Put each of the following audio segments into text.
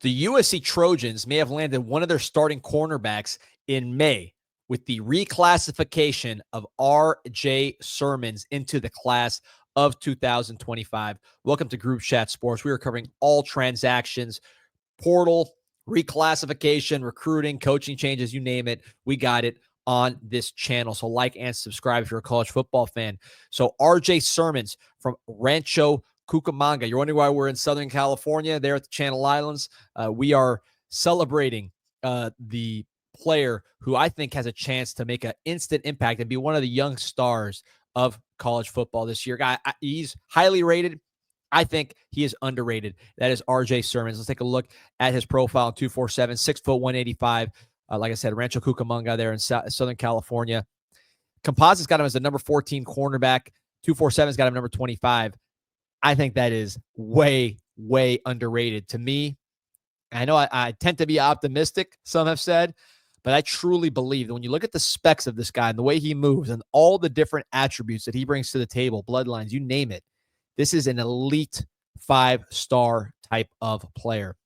The USC Trojans may have landed one of their starting cornerbacks in May with the reclassification of R.J. Sermons into the class of 2025. Welcome to Group Chat Sports. We are covering all transactions, portal, reclassification, recruiting, coaching changes, you name it. We got it on this channel. So like and subscribe if you're a college football fan. So R.J. Sermons from Rancho Cucamonga. You're wondering why we're in Southern California there at the Channel Islands. We are celebrating the player who I think has a chance to make an instant impact and be one of the young stars of college football this year. He's highly rated. I think he is underrated. That is R.J. Sermons. Let's take a look at his profile. 247, 6 foot 185. Like I said, Rancho Cucamonga there in Southern California. Composites got him as the number 14 cornerback. 247's got him number 25. I think that is way, way underrated to me. I know I tend to be optimistic, some have said, but I truly believe that when you look at the specs of this guy and the way he moves and all the different attributes that he brings to the table, bloodlines, you name it, this is an elite 5-star type of player.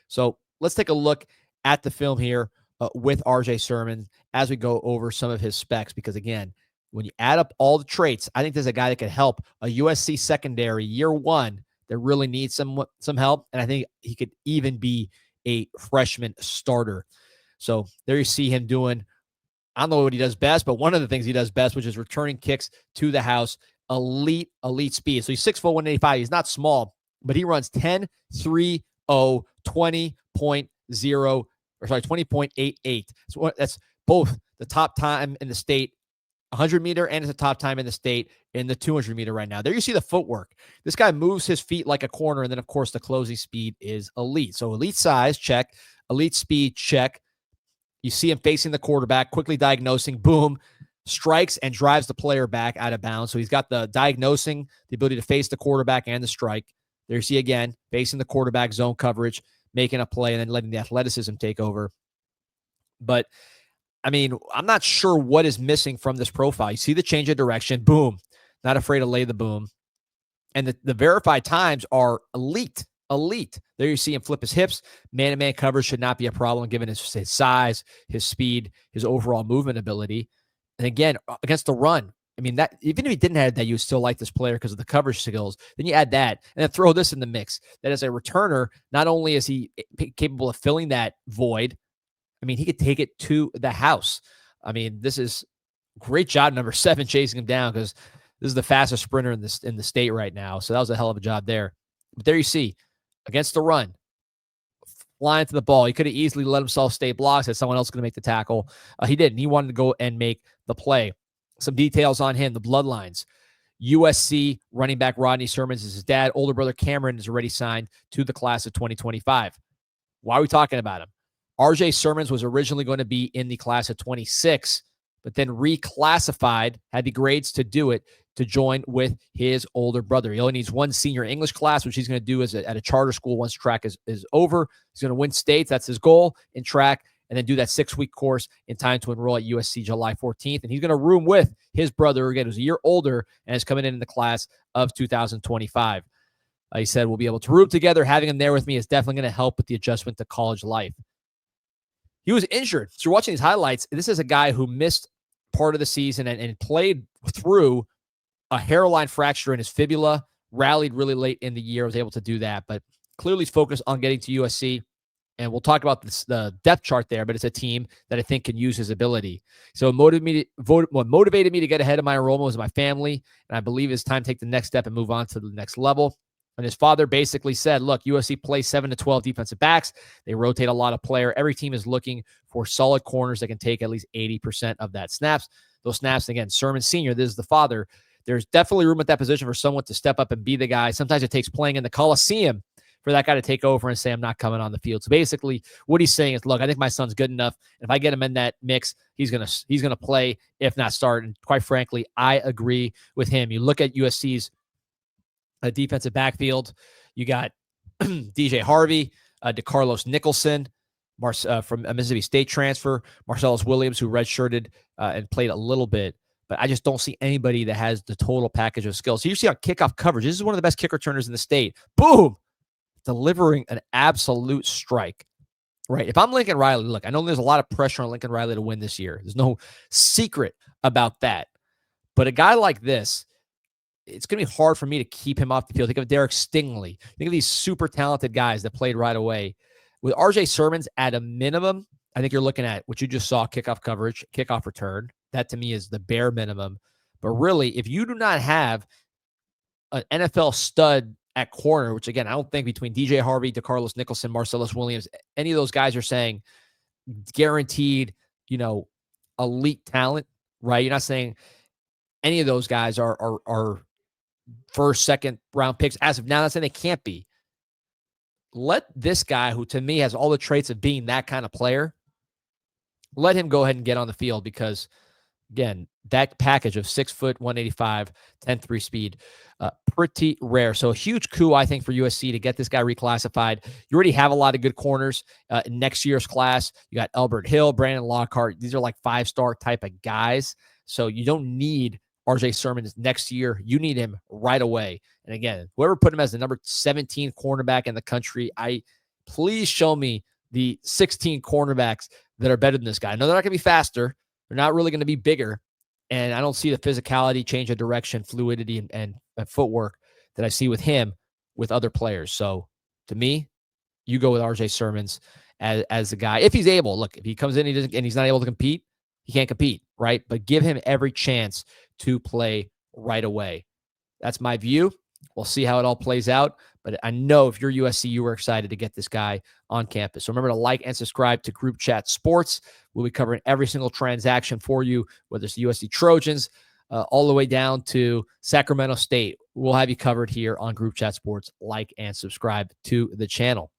So let's take a look at the film here with R.J. Sermon as we go over some of his specs, because again, when you add up all the traits, I think there's a guy that could help a USC secondary year one that really needs some help, and I think he could even be a freshman starter. So there you see him doing, I don't know what he does best, but one of the things he does best, which is returning kicks to the house, elite speed. So he's 6 foot 185. He's not small, but he runs 10.30, 20.88. So that's both the top time in the state, 100 meter, and it's the top time in the state in the 200 meter right now. There you see the footwork. This guy moves his feet like a corner, and then, of course, the closing speed is elite. So elite size, check. Elite speed, check. You see him facing the quarterback, quickly diagnosing, boom, strikes and drives the player back out of bounds. So he's got the diagnosing, the ability to face the quarterback and the strike. There you see again, facing the quarterback, zone coverage, making a play, and then letting the athleticism take over. But I mean, I'm not sure what is missing from this profile. You see the change of direction, boom, not afraid to lay the boom. And the verified times are elite. There you see him flip his hips. Man-to-man coverage should not be a problem given his size, his speed, his overall movement ability. And again, against the run, I mean, that even if he didn't have that, you would still like this player because of the coverage skills. Then you add that and then throw this in the mix. That as a returner, not only is he capable of filling that void, I mean, he could take it to the house. I mean, this is great job, number 7, chasing him down, because this is the fastest sprinter in the state right now. So that was a hell of a job there. But there you see, against the run, flying to the ball. He could have easily let himself stay blocked, said someone else going to make the tackle. He didn't. He wanted to go and make the play. Some details on him, the bloodlines. USC running back Rodney Sermons is his dad. Older brother Cameron is already signed to the class of 2025. Why are we talking about him? R.J. Sermons was originally going to be in the class of 26, but then reclassified, had the grades to do it, to join with his older brother. He only needs one senior English class, which he's going to do at a charter school once track is over. He's going to win states. That's his goal in track, and then do that 6-week course in time to enroll at USC July 14th. And he's going to room with his brother, again, who's a year older and is coming in the class of 2025. He said, we'll be able to room together. Having him there with me is definitely going to help with the adjustment to college life. He was injured. So you're watching these highlights. This is a guy who missed part of the season and played through a hairline fracture in his fibula, rallied really late in the year, was able to do that, but clearly he's focused on getting to USC. And we'll talk about the depth chart there, but it's a team that I think can use his ability. So what motivated me to get ahead of my enrollment was my family, and I believe it's time to take the next step and move on to the next level. And his father basically said, look, USC plays 7 to 12 defensive backs. They rotate a lot of player. Every team is looking for solid corners that can take at least 80% of that snaps. Those snaps, again, Sermon Sr., this is the father. There's definitely room at that position for someone to step up and be the guy. Sometimes it takes playing in the Coliseum for that guy to take over and say, I'm not coming on the field. So basically what he's saying is, look, I think my son's good enough. If I get him in that mix, he's gonna play, if not start. And quite frankly, I agree with him. You look at USC's defensive backfield. You got DJ Harvey, DeCarlos Nicholson, from a Mississippi State transfer, Marcellus Williams, who redshirted and played a little bit. But I just don't see anybody that has the total package of skills. So you see on kickoff coverage, this is one of the best kick returners in the state. Boom! delivering an absolute strike, right? If I'm Lincoln Riley, look, I know there's a lot of pressure on Lincoln Riley to win this year. There's no secret about that. But a guy like this, it's going to be hard for me to keep him off the field. Think of Derek Stingley. Think of these super talented guys that played right away. With RJ Sermons, at a minimum, I think you're looking at what you just saw, kickoff coverage, kickoff return. That to me is the bare minimum. But really, if you do not have an NFL stud at corner, which again, I don't think between DJ Harvey, DeCarlos Nicholson, Marcellus Williams, any of those guys are saying guaranteed, elite talent, right? You're not saying any of those guys are first, second round picks as of now. Not saying they can't be. Let this guy, who to me has all the traits of being that kind of player, let him go ahead and get on the field because, again, that package of 6 foot, 185, 10.3 speed, pretty rare. So a huge coup, I think, for USC to get this guy reclassified. You already have a lot of good corners in next year's class. You got Albert Hill, Brandon Lockhart. These are like 5-star type of guys. So you don't need RJ Sermons next year. You need him right away. And again, whoever put him as the number 17 cornerback in the country, please show me the 16 cornerbacks that are better than this guy. I know they're not going to be faster. They're not really going to be bigger. And I don't see the physicality, change of direction, fluidity, and footwork that I see with him with other players. So to me, you go with RJ Sermons as the guy. If he's able, look, if he comes in and he's not able to compete, he can't compete, right? But give him every chance to play right away. That's my view. We'll see how it all plays out. But I know if you're USC, you were excited to get this guy on campus. So remember to like and subscribe to Group Chat Sports. We'll be covering every single transaction for you, whether it's the USC Trojans, all the way down to Sacramento State. We'll have you covered here on Group Chat Sports. Like and subscribe to the channel.